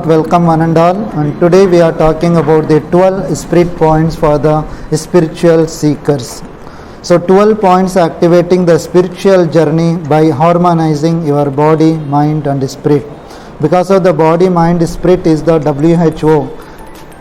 welcome one and all, and today we are talking about the 12 spirit points for the spiritual seekers. So 12 points activating the spiritual journey by harmonizing your body, mind and spirit. Because of the body, mind, spirit is the WHO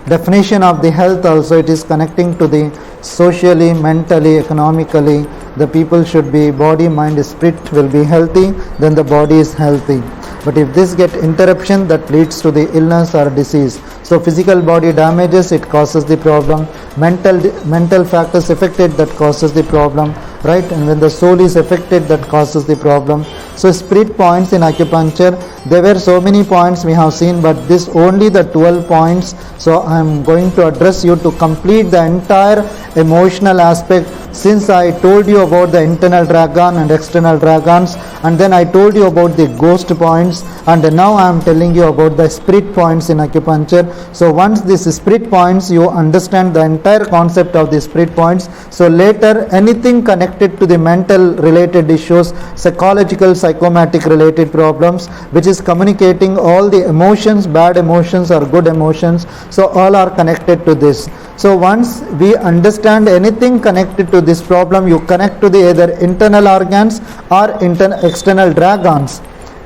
definition of the health. Also it is connecting to the socially, mentally, economically. The people should be body, mind, spirit will be healthy, then the body is healthy. But if this get interruption, that leads to the illness or disease. So physical body damages, it causes the problem. Mental factors affected, that causes the problem, right? And when the soul is affected, that causes the problem. So spirit points in acupuncture, there were so many points we have seen, but this only the 12 points. So I am going to address you to complete the entire emotional aspect. Since I told you about the internal dragon and external dragons, and then I told you about the ghost points, and now I am telling you about the spirit points in acupuncture. So once these spirit points, you understand the entire concept of the spirit points. So later anything connected to the mental related issues, psychological, psychomatic related problems, which is communicating all the emotions, bad emotions or good emotions, so all are connected to this. So once we understand anything connected to this problem, you connect to the either internal organs or external dragons.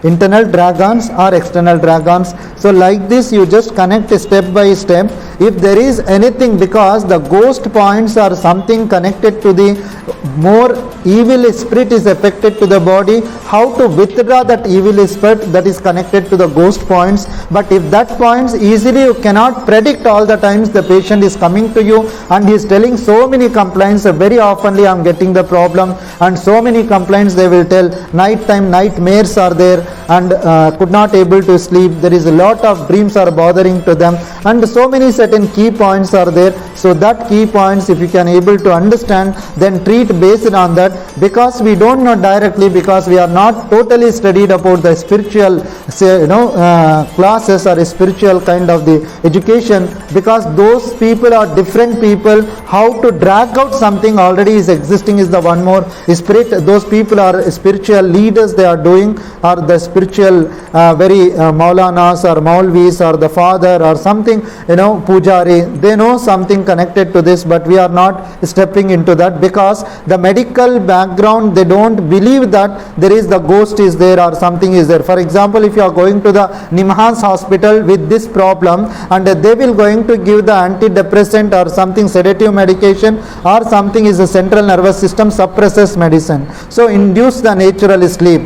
Internal dragons or external dragons. So like this you just connect step by step. If there is anything, because the ghost points are something connected to the more evil spirit is affected to the body, how to withdraw that evil spirit, that is connected to the ghost points. But if that points easily, you cannot predict all the times the patient is coming to you and he is telling so many complaints. Very oftenly I am getting the problem, and so many complaints they will tell. Night time nightmares are there, and could not able to sleep. There is a lot of dreams are bothering to them, and so many certain key points are there. So that key points, if you can able to understand, then treat based on that. Because we don't know directly, because we are not totally studied about the spiritual classes or spiritual kind of the education, because those people are different people. How to drag out something already is existing is the one more spirit. Those people are spiritual leaders, they are doing, or the spiritual very Maulanas or Maulvis or the father or something, Pujari, they know something connected to this, but we are not stepping into that, because the medical background, they don't believe that there is the ghost is there or something is there. For example, if you are going to the Nimhans hospital with this problem, and they will going to give the antidepressant or something sedative medication, or something is a central nervous system suppresses medicine, so induce the natural sleep.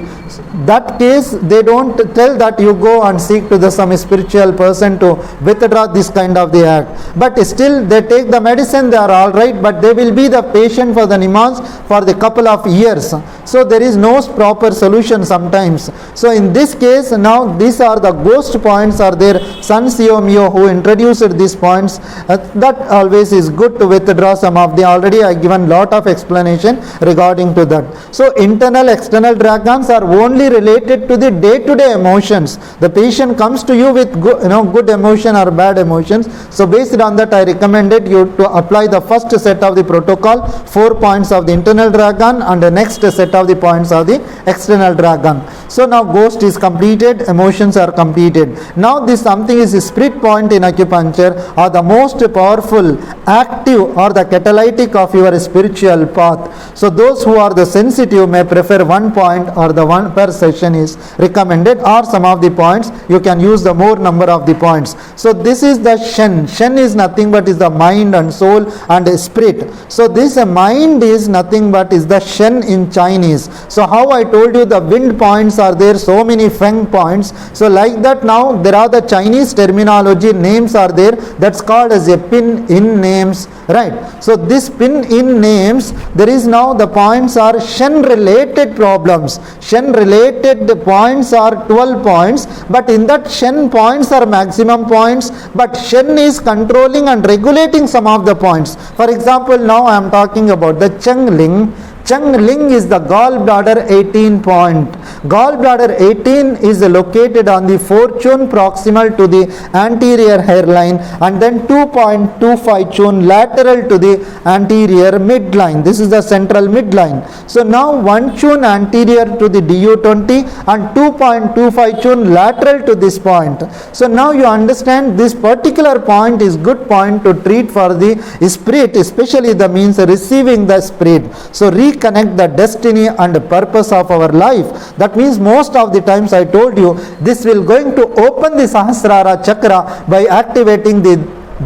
That case, they don't tell that you go and seek to some spiritual person to withdraw this kind of the act. But still they take the medicine, they are all right, but they will be the patient for the Nimans for the couple of years. So there is no proper solution sometimes. So in this case, now these are the ghost points are there. Sun Sio Mio who introduced these points, that always is good to withdraw some of the, already I given lot of explanation regarding to that. So internal external dragons are only related to the day-to-day emotions. The patient comes to you with good emotion or bad emotions. So based on that, I recommended you to apply the first set of the protocol, 4 points of the internal dragon, and the next set of the points of the external dragon. So now ghost is completed, emotions are completed. Now this something is a spirit point in acupuncture, are the most powerful, active or the catalytic of your spiritual path. So those who are the sensitive may prefer 1 point, or the one per session is recommended, or some of the points you can use the more number of the points. So this is the Shen. Shen is nothing but is the mind and soul and spirit. So this mind is nothing but is the Shen in Chinese. So how I told you the wind points are there, so many Feng points. So like that, now there are the Chinese terminology names are there, that's called as a pin in names, right? So this pin in names, there is now the points are Shen related problems. Shen related points are 12 points, but in that Shen points are maximum points, but Shen is controlling and regulating some of the points. For example, now I am talking about the Cheng Ling. Cheng Ling is the gallbladder 18 point. Gallbladder 18 is located on the fortune proximal to the anterior hairline, and then 2.25 tune lateral to the anterior midline. This is the central midline. So now 1 tune anterior to the DU20 and 2.25 tune lateral to this point. So now you understand this particular point is good point to treat for the spirit, especially the means receiving the spirit. So reconnect the destiny and purpose of our life. That means most of the times I told you this will going to open the Sahasrara chakra by activating the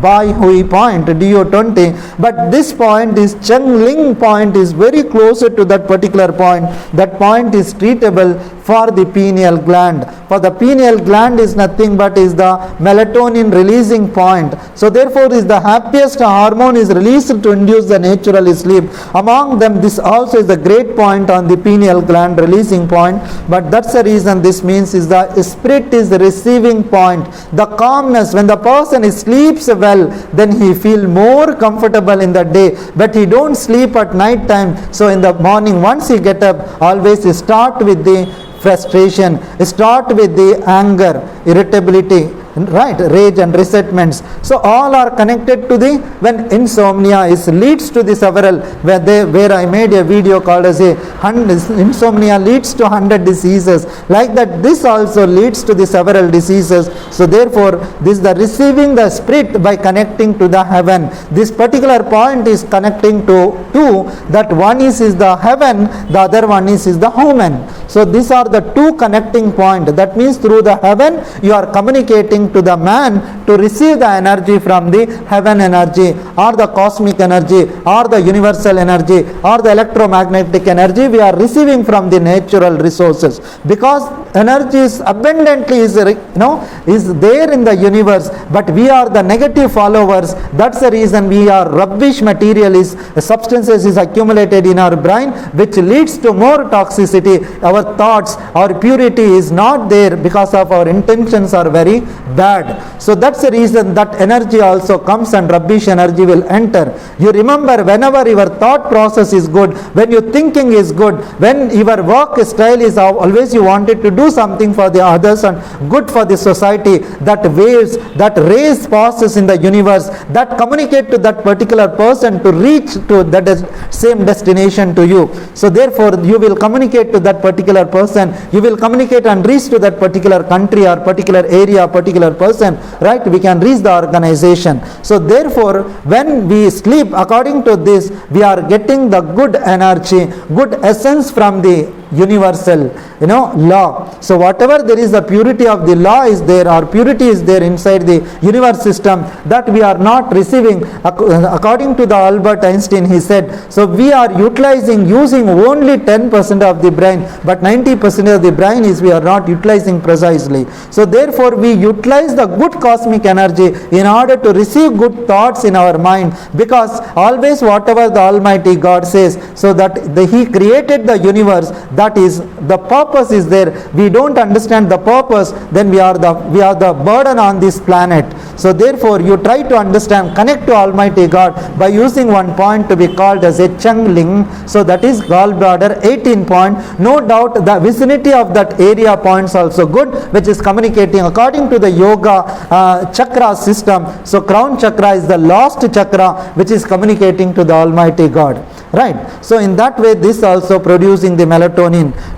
Bai Hui point, DU20, but this point is Cheng Ling point is very closer to that particular point. That point is treatable for the pineal gland. For the pineal gland is nothing but is the melatonin releasing point. So therefore is the happiest hormone is released to induce the natural sleep. Among them this also is the great point on the pineal gland releasing point, but that's the reason this means is the spirit is the receiving point. The calmness when the person sleeps well, then he feel more comfortable in the day, but he don't sleep at night time. So in the morning once he get up, always start with the frustration, start with the anger, irritability, right, rage and resentments. So all are connected to the when insomnia is leads to the several where I made a video called as a insomnia leads to 100 diseases, like that this also leads to the several diseases. So therefore this the receiving the spirit by connecting to the heaven. This particular point is connecting to two, that one is the heaven, the other one is the human. So these are the two connecting point. That means through the heaven you are communicating to the man to receive the energy from the heaven energy or the cosmic energy or the universal energy or the electromagnetic energy we are receiving from the natural resources, because energy is abundantly is there in the universe, but we are the negative followers. That's the reason we are rubbish material is substances is accumulated in our brain, which leads to more toxicity. Our thoughts, our purity is not there because of our intentions are very bad. So that's the reason that energy also comes and rubbish energy will enter. You remember whenever your thought process is good, when your thinking is good, when your work style is always you wanted to do something for the others and good for the society, that waves, that rays passes in the universe, that communicate to that particular person to reach to that same destination to you. So therefore you will communicate to that particular person, you will communicate and reach to that particular country or particular area, particular person, right? We can reach the organization. So therefore when we sleep, according to this we are getting the good energy, good essence from the universal law. So whatever there is, the purity of the law is there, or purity is there inside the universe system, that we are not receiving. According to the Albert Einstein, he said, so we are using only 10% of the brain, but 90% of the brain is we are not utilizing precisely. So therefore we utilize the good cosmic energy in order to receive good thoughts in our mind, because always whatever the Almighty God says, so that he created the universe, that is the purpose is there. We don't understand the purpose, then we are the burden on this planet. So therefore you try to understand, connect to Almighty God by using one point to be called as a Cheng Ling. So that is gallbladder 18 point. No doubt the vicinity of that area points also good, which is communicating according to the yoga chakra system. So crown chakra is the last chakra which is communicating to the Almighty God, right? So in that way this also producing the melatonin.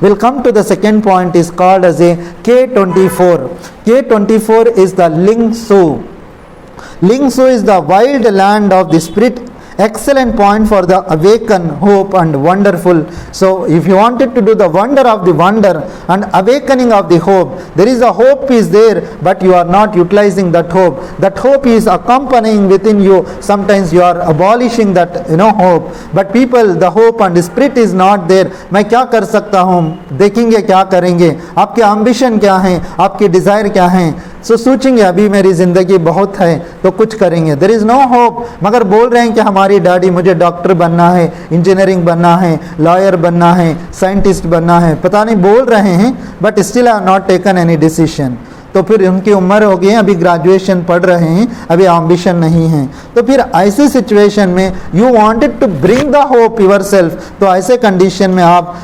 We'll come to the second point, is called as a K24. K24 is the Ling Su. Ling Su is the wild land of the spirit. Excellent point for the awaken, hope and wonderful. So if you wanted to do the wonder of the wonder and awakening of the hope, there is a hope is there, but you are not utilizing that hope. That hope is accompanying within you. Sometimes you are abolishing that hope, but people, the hope and the spirit is not there. मैं क्या कर सकता हूँ, देखेंगे क्या करेंगे, आपके ambition क्या हैं, आपके desire क्या हैं. So सोचेंगे अभी मेरी जिंदगी बहुत है तो कुछ करेंगे. There is no hope. मगर बोल रहे हैं कि हमारी डैडी मुझे डॉक्टर बनना है, इंजीनियरिंग बनना है, लॉयर बनना है, साइंटिस्ट बनना है, पता नहीं बोल रहे हैं, but still I have not taken any decision. तो तो फिर उनकी उम्र हो गई है, अभी ग्रेजुएशन पढ़ रहे हैं, अभी एम्बिशन नहीं है, तो फिर ऐसे सिचुएशन में you wanted to bring the hope yourself, तो ऐसे कंडीशन में आप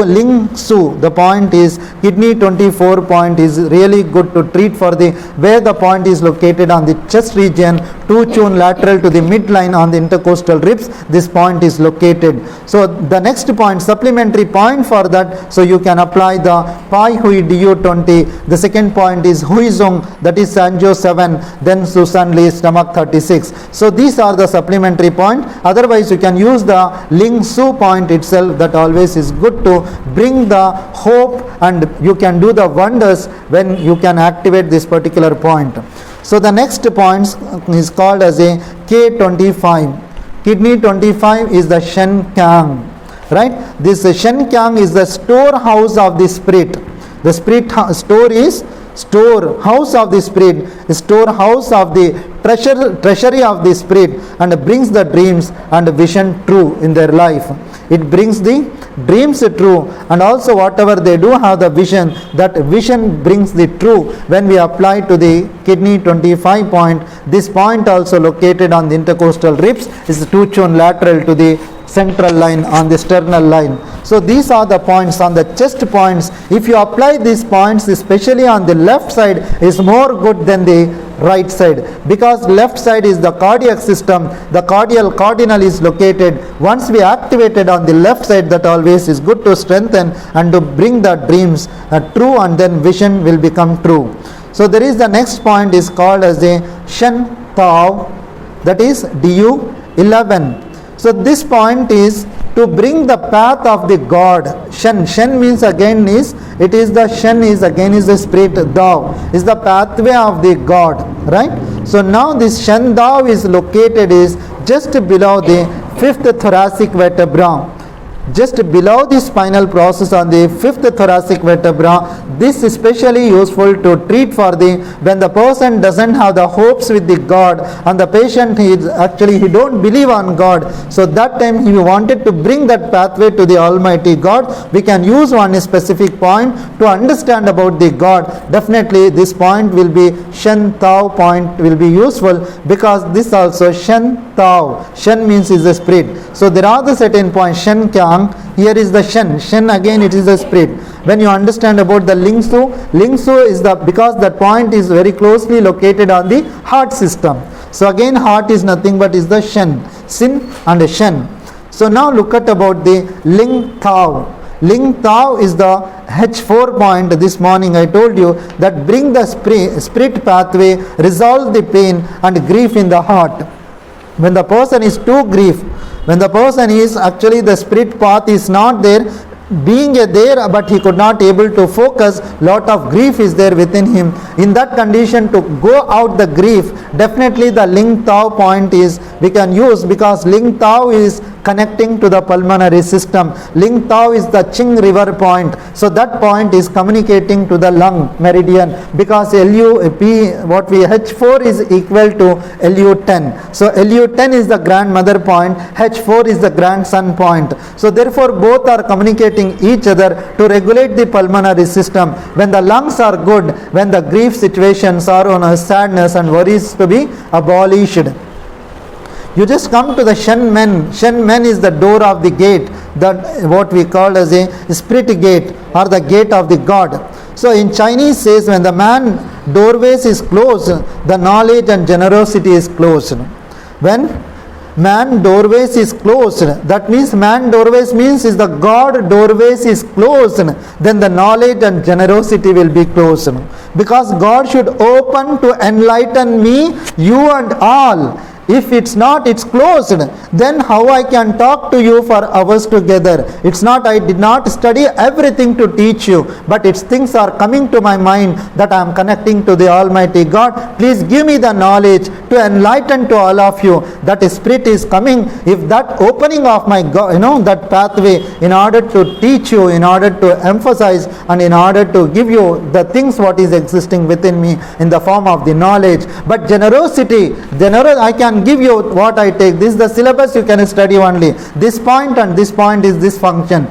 लिंग सू, the point is kidney 24 point is really good to treat for the where the point is located on the chest region, 2 tune lateral to the midline on the intercostal ribs, this point is located. So the next point, supplementary point for that, so you can apply the Pai Hui DU20. The second point is Huizong, that is Sanjo 7, then Susan Lee stomach 36. So these are the supplementary point. Otherwise you can use the Ling Su point itself, that always is good to bring the hope, and you can do the wonders when you can activate this particular point. So the next point is called as a K25. Kidney 25 is the Shen Kyang, right? This Shen Kyang is the storehouse of the spirit. The spirit store is storehouse of the spirit, storehouse of the treasury of the spirit, and brings the dreams and vision true in their life. It brings the dreams true, and also whatever they do have the vision, that vision brings the true when we apply to the kidney 25 point. This point also located on the intercostal ribs is 2 tune lateral to the central line on the sternal line. So these are the points on the chest points. If you apply these points, especially on the left side, is more good than the right side, because left side is the cardiac system, the cardinal is located. Once we activated on the left side, that always is good to strengthen and to bring the dreams true, and then vision will become true. So there is the next point is called as a Shen Tao, that is DU11. So this point is to bring the path of the God. Shen means again is, it is the Shen is again is the spirit, Dao is the pathway of the God, right? So now this Shen Dao is located is just below the 5th thoracic vertebra, just below the spinal process on the 5th thoracic vertebra. This is especially useful to treat for the when the person doesn't have the hopes with the God, and the patient he don't believe on God. So that time he wanted to bring that pathway to the Almighty God. We can use one specific point to understand about the God. Definitely this point will be Shen Tao point will be useful, because this also Shen Tao. Shen means is the spirit. So there are the certain points. Shen Kyang, here is the Shen again it is the spirit. When you understand about the Ling Su is the, because that point is very closely located on the heart system. So again heart is nothing but is the Shen, Sin and Shen. So now look at about the Ling Tao. Ling Tao is the H4 point. This morning I told you that bring the spirit pathway, resolve the pain and grief in the heart. When the person is too grief, when the person is actually the spirit path is not there, being there but he could not able to focus, lot of grief is there within him. In that condition, to go out the grief, definitely the Ling Tao point is we can use, because Ling Tao is connecting to the pulmonary system. Ling Tao is the Qing river point, so that point is communicating to the lung meridian, because H4 is equal to LU10. So LU10 is the grandmother point, H4 is the grandson point. So therefore both are communicating each other to regulate the pulmonary system. When the lungs are good, when the grief situations are on sadness and worries to be abolished. You just come to the Shen Men. Shen Men is the door of the gate, that what we call as a spirit gate or the gate of the God. So in Chinese says, when the man doorways is closed, the knowledge and generosity is closed. When man doorways is closed, that means man doorways means is the God doorways is closed, then the knowledge and generosity will be closed, because God should open to enlighten me, you and all. If it's not, it's closed, then how I can talk to you for hours together? It's not, I did not study everything to teach you, but it's things are coming to my mind that I am connecting to the Almighty God. Please give me the knowledge to enlighten to all of you. That spirit is coming. If that opening of my God, that pathway, in order to teach you, in order to emphasize, and in order to give you the things what is existing within me in the form of the knowledge. But generosity, I can can give you what I take. This is the syllabus, you can study only. This point and this point is this function.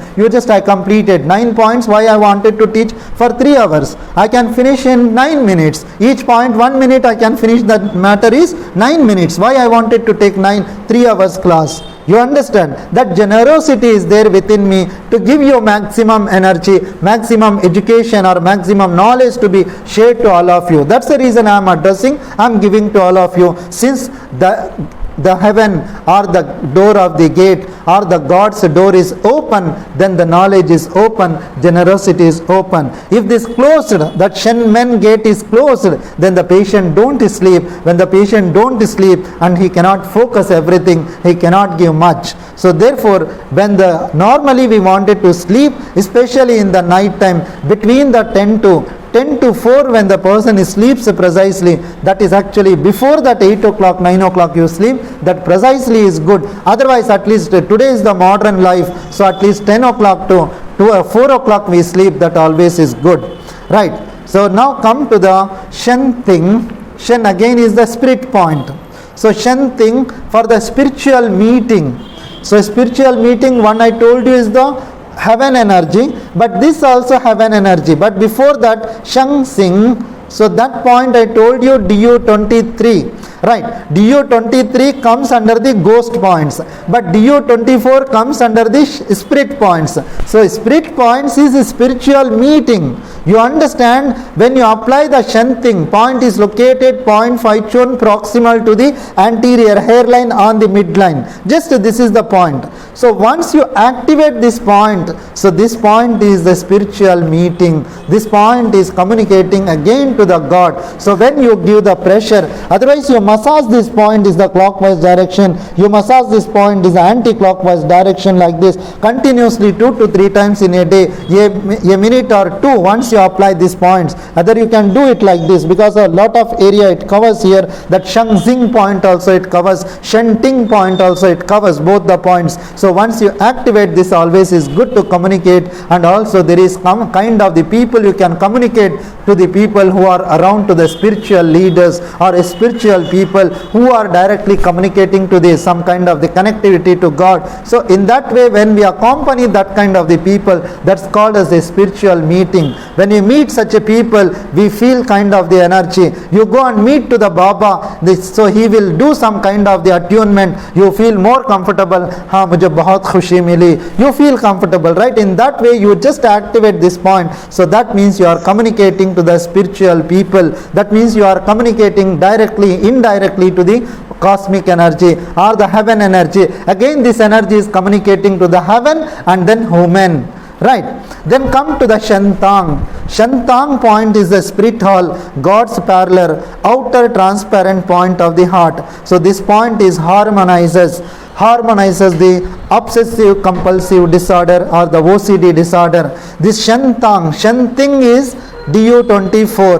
I completed 9 points. Why I wanted to teach for 3 hours? I can finish in 9 minutes. Each point 1 minute I can finish. That matter is 9 minutes. Why I wanted to take 3 hours class? You understand that generosity is there within me to give you maximum energy, maximum education or maximum knowledge to be shared to all of you. That's the reason I am addressing, I am giving to all of you. Since the heaven or the door of the gate or the God's door is open, then the knowledge is open, generosity is open. If this closed, that Shen gate is closed, then the patient don't sleep. When the patient don't sleep and he cannot focus everything, he cannot give much. So therefore, when normally we wanted to sleep, especially in the night time, between the 10 to 4 when the person sleeps precisely, that is actually before that 8 o'clock, 9 o'clock you sleep, that precisely is good. Otherwise, at least today is the modern life, so at least 10 o'clock to 4 o'clock we sleep, that always is good. Right. So now come to the Shen thing. Shen again is the spirit point. So Shen thing for the spiritual meeting. So spiritual meeting, one I told you is the heaven energy, but this also heaven energy. But before that, Shang Sing. So that point I told you, DU23, right? DU23 comes under the ghost points, but DU24 comes under the spirit points. So spirit points is a spiritual meeting. You understand, when you apply the Shen thing, point is located 0.5 chun proximal to the anterior hairline on the midline. Just this is the point. So once you activate this point, so this point is the spiritual meeting. This point is communicating again to the God. So when you give the pressure, otherwise you massage this point is the clockwise direction, you massage this point is the anti-clockwise direction, like this continuously 2 to 3 times in a day, a minute or 2, once you apply these points. Other you can do it like this, because a lot of area it covers here. That Shang Xing point also it covers, Shen Ting point also it covers, both the points. So once you activate this, always is good to communicate. And also there is some kind of the people you can communicate to, the people who are around, to the spiritual leaders or spiritual people who are directly communicating to this, some kind of the connectivity to God. So in that way, when we accompany that kind of the people, that's called as a spiritual meeting. When you meet such a people, we feel kind of the energy. You go and meet to the Baba, so he will do some kind of the attunement. You feel more comfortable. हाँ मुझे बहुत खुशी मिली. You feel comfortable, right? In that way, you just activate this point. So that means you are communicating to the spiritual people. That means you are communicating directly, indirectly to the cosmic energy or the heaven energy. Again, this energy is communicating to the heaven and then human. Right. Then come to the Shantang. Shantang point is the spirit hall, God's parlor, outer transparent point of the heart. So this point is harmonizes the obsessive compulsive disorder or the OCD disorder. This Shantang is DU24.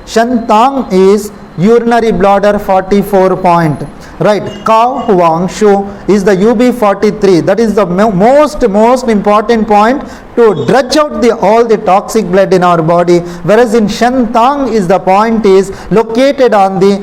Shantang is urinary bladder 44 point. Right, Kao Huang Shu is the UB43. That is the most important point to dredge out all the toxic blood in our body. Whereas in Shantang is the point is located on the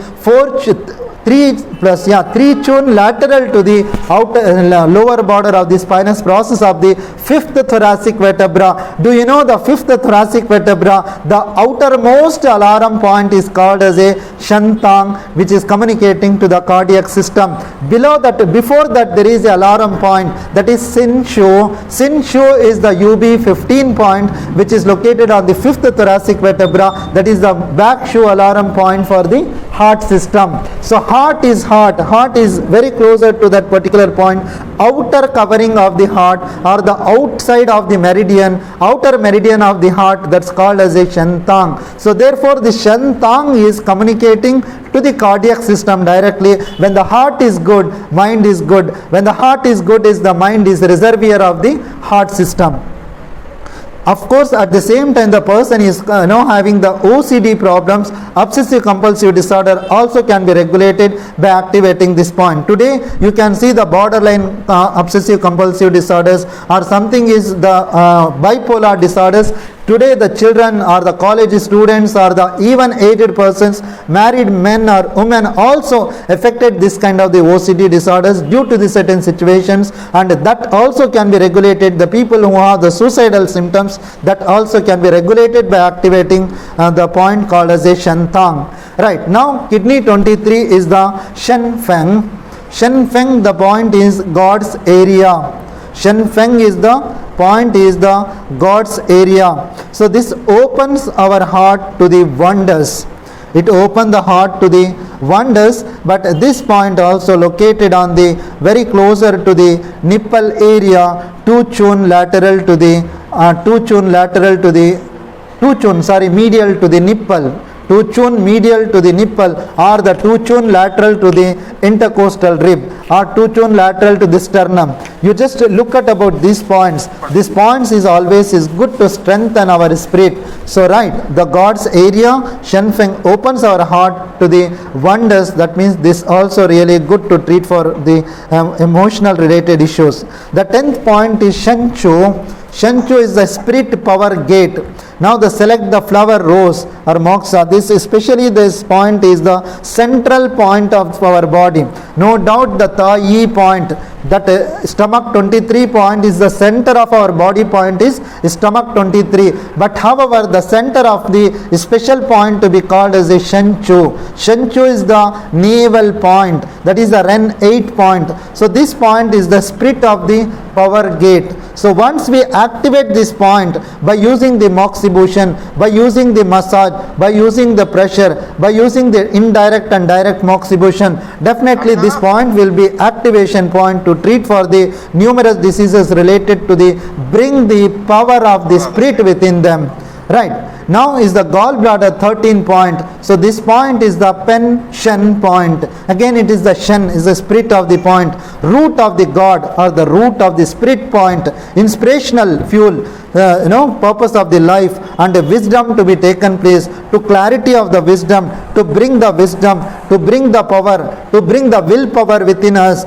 3 chun lateral to the outer lower border of the spinous process of the 5th thoracic vertebra. Do you know the 5th thoracic vertebra? The outermost alarm point is called as a Shantang, which is communicating to the cardiac system. Below that, before that, there is a alarm point, that is Sin Shu. Sin Shu is the UB15 point, which is located on the 5th thoracic vertebra. That is the back shoe alarm point for the heart system. So heart is very closer to that particular point. Outer covering of the heart or the outside of the meridian, outer meridian of the heart, that's called as a Shantang. So therefore the Shantang is communicating to the cardiac system directly. When the heart is good, mind is good. When the heart is good, the mind is reservoir of the heart system. Of course, at the same time, the person is having the OCD problems, obsessive compulsive disorder, also can be regulated by activating this point. Today, you can see the borderline obsessive compulsive disorders, or something is the bipolar disorders. Today the children or the college students or the even aged persons, married men or women also affected this kind of the OCD disorders due to the certain situations, and that also can be regulated. The people who have the suicidal symptoms, that also can be regulated by activating the point called as a Shen Tang. Right, now kidney 23 is the Shen Feng. Shen Feng, the point is God's area. Shen Feng is the point is the God's area. So this opens our heart to the wonders. It opens the heart to the wonders, but this point also located on the very closer to the nipple area, medial to the nipple. Tuchun medial to the nipple, or the tuchun lateral to the intercostal rib, or tuchun lateral to the sternum. You just look at about these points. These points is always is good to strengthen our spirit. So right, the God's area, Shen Feng, opens our heart to the wonders. That means this also really good to treat for the emotional related issues. The 10th point is Shen Chu. Shen Chu is the spirit power gate. Now the select the flower rose or moksha. This especially this point is the central point of our body. No doubt the Ta Yi point, that stomach 23 point is the center of our body point is stomach 23. But however, the center of the special point to be called as a Shen Chu. Shen Chu is the navel point. That is the Ren 8 point. So this point is the spirit of the power gate. So once we activate this point by using the moxibustion, by using the massage, by using the pressure, by using the indirect and direct moxibustion, definitely this point will be activation point to treat for the numerous diseases related to the bring the power of the spirit within them. Right. Now is the gallbladder 13 point. So this point is the Pen Shen point. Again it is the Shen is the spirit of the point, root of the God or the root of the spirit point, inspirational fuel, purpose of the life, and the wisdom to be taken place, to clarity of the wisdom, to bring the power, to bring the willpower within us.